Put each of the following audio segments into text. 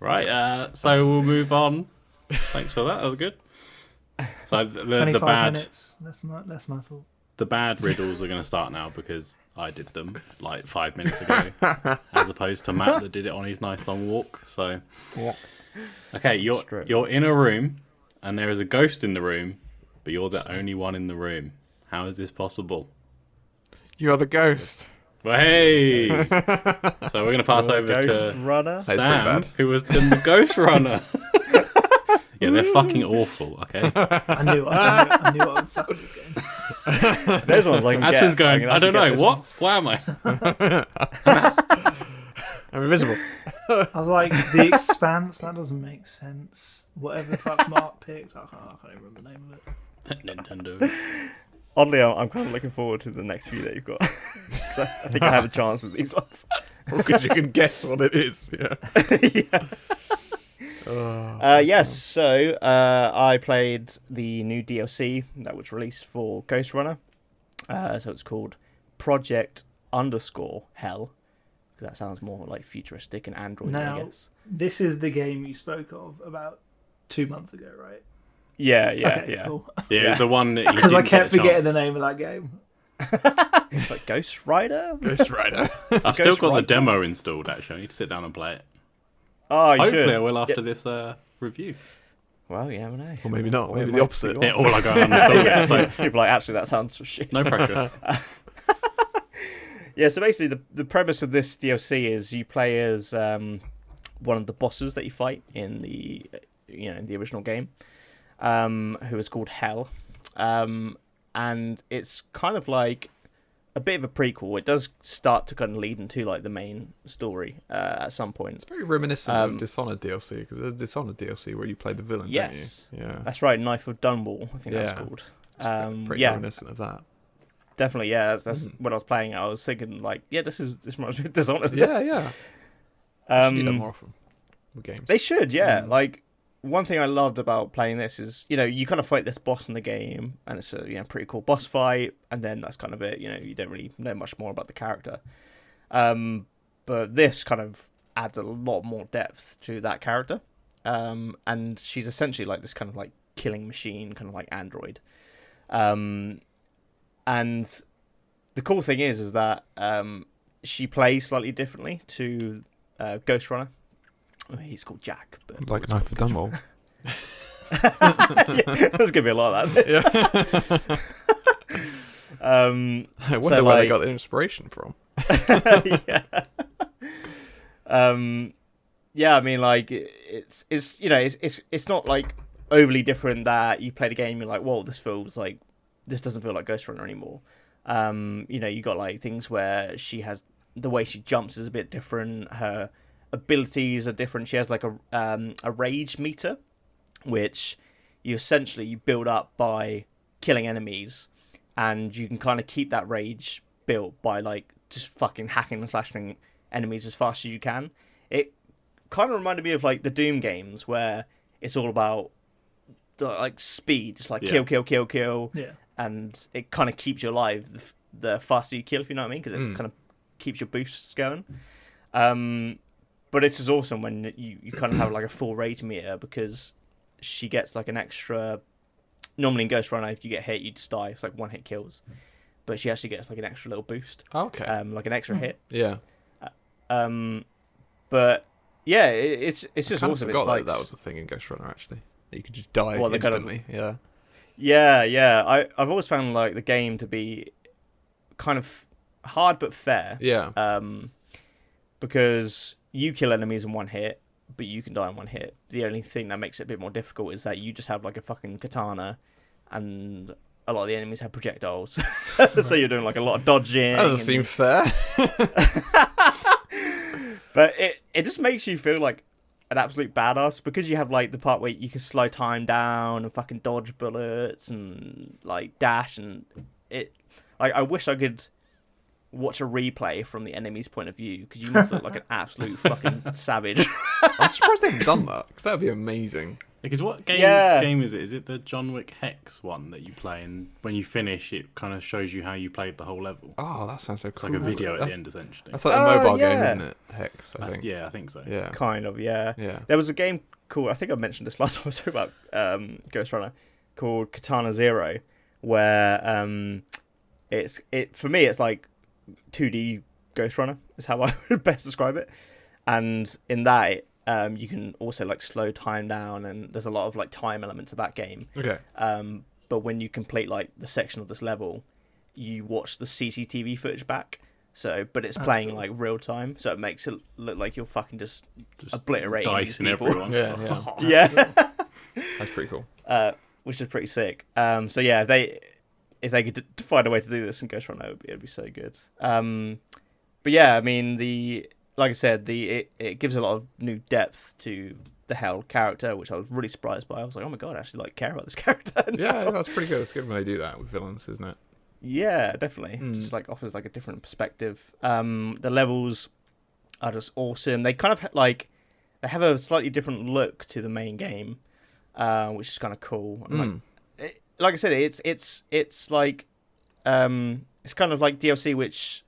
Right, so we'll move on. Thanks for that. That was good. So the 25 bad minutes. That's my fault. the bad riddles are going to start now because I did them like 5 minutes ago, as opposed to Matt that did it on his nice long walk. So, okay, you're in a room, and there is a ghost in the room, but you're the only one in the room. How is this possible? You're the ghost. Well, hey! So we're going to pass over Ghost to Runner. Sam, who was the Ghost Runner. Yeah, they're fucking awful, okay? I knew I would suck at this game. Those ones I can That's get. his going, I don't know, what? One. Why am I? I'm invisible. I was like, The Expanse, that doesn't make sense. Whatever the fuck Mark picked, I can't even remember the name of it. Nintendo. Oddly, I'm kind of looking forward to the next few that you've got. 'Cause I think I have a chance with these ones. Because you can guess what it is. Yeah. Yes, so I played the new DLC that was released for Ghost Runner. So it's called Project _Hell. Because that sounds more like futuristic and Android, I guess. This is the game you spoke of about 2 months ago, right? Yeah. Cool. Yeah, it's the one that Because I kept forgetting the name of that game. It's like Ghost Rider? Ghost Rider. I've still got the demo installed, actually. I need to sit down and play it. Oh, you Hopefully should. I will after this review. Well, you never know. Or maybe not. Maybe the opposite. Yeah, all I got uninstalled it. So People are like, actually, that sounds shit. no pressure. Yeah, so basically the premise of this DLC is you play as one of the bosses that you fight in the in the original game, who is called Hell, and it's kind of like a bit of a prequel. It does start to kind of lead into like the main story at some point. It's very reminiscent of Dishonored DLC, because there's Dishonored DLC where you play the villain, Yes, don't you? Yeah, that's right. Knife of Dunwall, I think that's called. pretty reminiscent of that. Definitely, yeah. That's when I was playing it. I was thinking, like, yeah, this reminds me of Dishonored. Yeah. Should do that more often with games. They should, yeah. Like, one thing I loved about playing this is, you kind of fight this boss in the game, and it's a pretty cool boss fight, and then that's kind of it. You don't really know much more about the character. But this kind of adds a lot more depth to that character, and she's essentially like this kind of like killing machine, kind of like android. And the cool thing is that she plays slightly differently to Ghost Runner. I mean, he's called Jack, but Like Knife of Dunwall. There's gonna be a lot of that. I wonder where they got the inspiration from. Yeah, I mean, like it's not like overly different that you play the game, you're like, whoa, this doesn't feel like Ghost Runner anymore. You got like things where the way she jumps is a bit different. Her abilities are different. She has like a rage meter, which you essentially build up by killing enemies, and you can kind of keep that rage built by like just fucking hacking and slashing enemies as fast as you can. It kind of reminded me of like the Doom games where it's all about like speed, just like kill. Yeah. And it kind of keeps you alive the faster you kill, if you know what I mean, because it kind of keeps your boosts going. But it's just awesome when you kind of have like a full rage meter, because she gets like an extra. Normally in Ghost Runner, if you get hit, you just die. It's like one hit kills, but she actually gets like an extra little boost. Okay. Like an extra hit. Yeah. But yeah, it's just I awesome. forgot It's like that was the thing in Ghost Runner, actually. That you could just die Well, they kind of- instantly. Yeah. Yeah. I've always found like the game to be kind of hard but fair. Yeah. Because you kill enemies in one hit, but you can die in one hit. The only thing that makes it a bit more difficult is that you just have like a fucking katana, and a lot of the enemies have projectiles. So you're doing like a lot of dodging. That doesn't seem fair. But it just makes you feel like an absolute badass, because you have like the part where you can slow time down and fucking dodge bullets and like dash, and it like I wish I could watch a replay from the enemy's point of view, because you must look like an absolute fucking savage. I'm surprised they haven't done that, because that would be amazing. Because what Yeah. game is it? Is it the John Wick Hex one that you play, and when you finish, it kind of shows you how you played the whole level? Oh, that sounds so It's cool. like a video at That's- the end, essentially. That's like a Oh, mobile game, yeah. isn't it? Hex, I think. Yeah, I think so. Yeah. Kind of, yeah. Yeah. There was a game called, I think I mentioned this last time I was talking about Ghost Runner, called Katana Zero, where for me it's like 2D Ghost Runner is how I would best describe it. And in that, you can also like slow time down, and there's a lot of like time element to that game. Okay. But when you complete like the section of this level, you watch the CCTV footage back. So, but it's playing cool. like real time, so it makes it look like you're fucking just obliterating Dicing these people. everyone. Yeah, yeah. Yeah, That's pretty cool. which is pretty sick. So yeah, if they could find a way to do this in Ghost Runner, it'd be so good. But yeah, I mean like I said, it gives a lot of new depth to the Hell character, which I was really surprised by. I was like, oh my god, I actually like care about this character. Yeah, that's pretty good. It's good when they do that with villains, isn't it? Yeah, definitely. Just like offers like a different perspective. The levels are just awesome. They kind of they have a slightly different look to the main game, which is kind of cool. And like I said, it's like it's kind of like DLC, which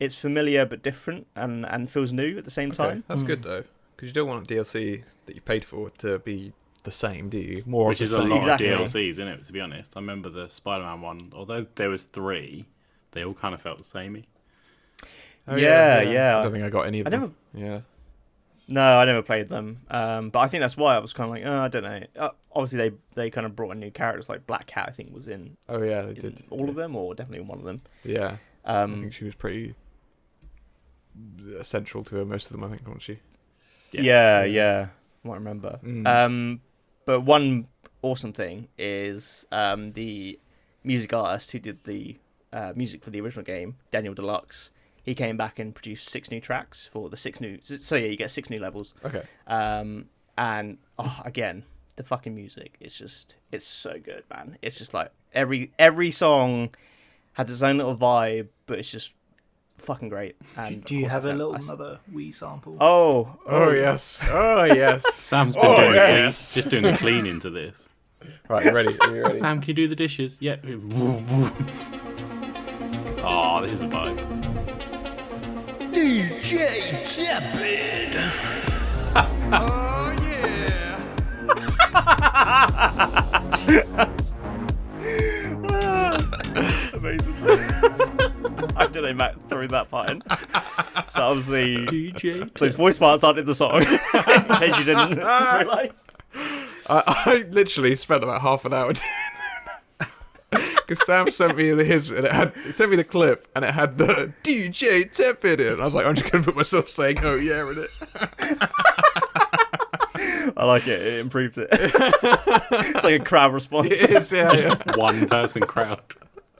it's familiar but different and feels new at the same time. That's good though, because you don't want DLC that you paid for to be the same, do you? More Which of is the a same. lot Exactly. of DLCs, isn't it? To be honest, I remember the Spider-Man one. Although there was 3, they all kind of felt samey. Oh, Yeah. I don't think I got any of I them. Yeah. No, I never played them. But I think that's why I was kind of like, I don't know. Obviously, they kind of brought in new characters. Like Black Cat, I think, was in Oh yeah, they did. all of them, or definitely one of them. Yeah. I Um, think she was pretty essential to most of them. I think, wasn't she? yeah, I might remember. Mm. But one awesome thing is the music artist who did the music for the original game, Daniel Deluxe. He came back and produced 6 new tracks for the 6 new. So yeah, you get 6 new levels. Okay. And again, the fucking music it's so good, man. It's just like every song has its own little vibe, but it's just fucking great. And Do you of course have a it's little nice. another Wii sample? Oh yes. Oh yes. Sam's been Oh, doing yes. just doing the cleaning to this. Right, you ready? Are you ready? Sam, can you do the dishes? Yep. Oh, this is a vibe. DJ Tepid. Oh yeah. Amazing. I don't know, Matt threw that part in. So obviously, DJ. those voice parts aren't in the song. In case you didn't realise. I literally spent about half an hour because Sam sent me his and it sent me the clip and it had the DJ Tepid in. I was like, I'm just gonna put myself saying "oh yeah" in it. I like it. It improved it. It's like a crowd response. It is, yeah. One person crowd.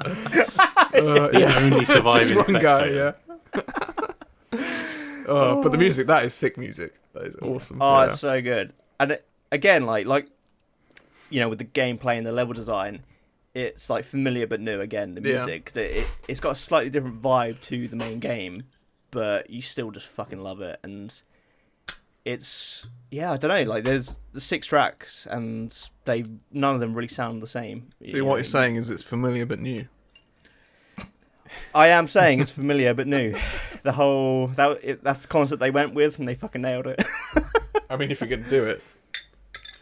Yeah. The only surviving Just one guy, spectator. yeah. But the music, that is sick music. That is awesome. Oh, yeah. it's so good. And again, like you know, with the gameplay and the level design, it's like familiar but new. Again, the Yeah. music, 'cause it's got a slightly different vibe to the main game, but you still just fucking love it. And it's I don't know. Like there's the 6 tracks, and none of them really sound the same. So what you're saying is it's familiar but new. I am saying it's familiar but new. The whole that's the concept they went with, and they fucking nailed it. I mean, if you're gonna do it,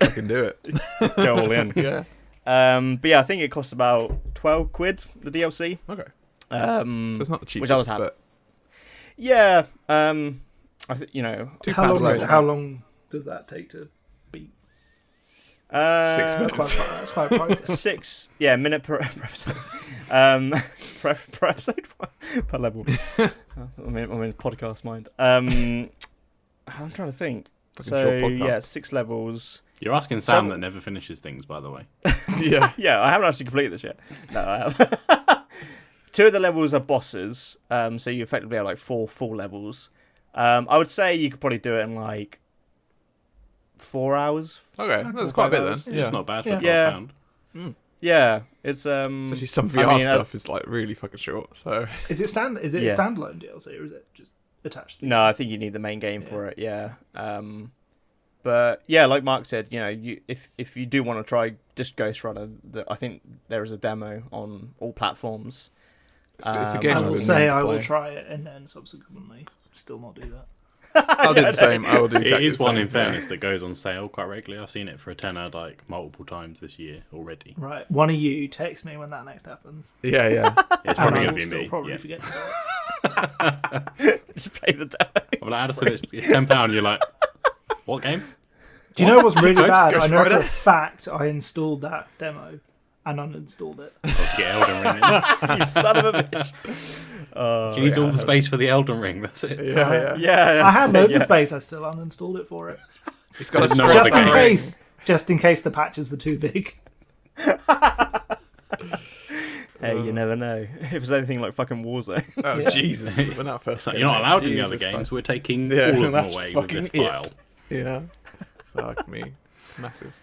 you can do it. Go all in. Yeah. But yeah, I think it costs about £12 the DLC. Okay. So it's not the cheapest, which I was happy. but Yeah. I think £2 How less. long does that take to beat? 6 minutes. That's quite pricey. 6 minute per episode. Per episode per level. I'm in podcast mind. I'm trying to think. Fucking short podcast. Yeah, 6 levels. You're asking Sam So- that never finishes things, by the way. Yeah. Yeah, I haven't actually completed this yet. No, I have. 2 of the levels are bosses, so you effectively have like 4 full levels. I would say you could probably do it in like 4 hours. Okay, that's quite a bit then. It's not bad for Yeah. a Yeah. £12. Yeah, it's Especially some I VR mean, stuff is like really fucking short. So Is it Yeah. standalone DLC or is it just attached? No, I think you need the main game for it. Yeah. But yeah, like Mark said, if you do want to try just Ghost Runner, I think there is a demo on all platforms. It's a game I I've will been say meaning to I will play. try it and then subsequently still not do that. I'll do the same. I will do It exactly is the one same. in fairness that goes on sale quite regularly. I've seen it for a tenner like multiple times this year already. Right, one of you text me when that next happens. Yeah, yeah. It's And probably I going will to still be me. probably Yeah. forget to do it. Just play the demo. I'm like, Addison, it's £10. You're like, what game? Do you know what's really Ghost- bad? Ghost I know for Rider? a fact I installed that demo and uninstalled it. Let's get Elden Ring in. You son of a bitch. She needs all the space for the Elden Ring. That's it. Yeah, yeah. Yeah, I had loads yeah. of space. I still uninstalled it for it, He's got a There's no strength other just in games. case. Just in case the patches were too big. Hey, you never know. If it's anything like fucking Warzone. Oh, Yeah. Jesus. When that first So came you're not out, allowed in the other Jesus games. Christ. We're taking Yeah, all of them that's away with this fucking it. file. Yeah. Fuck me. Massive.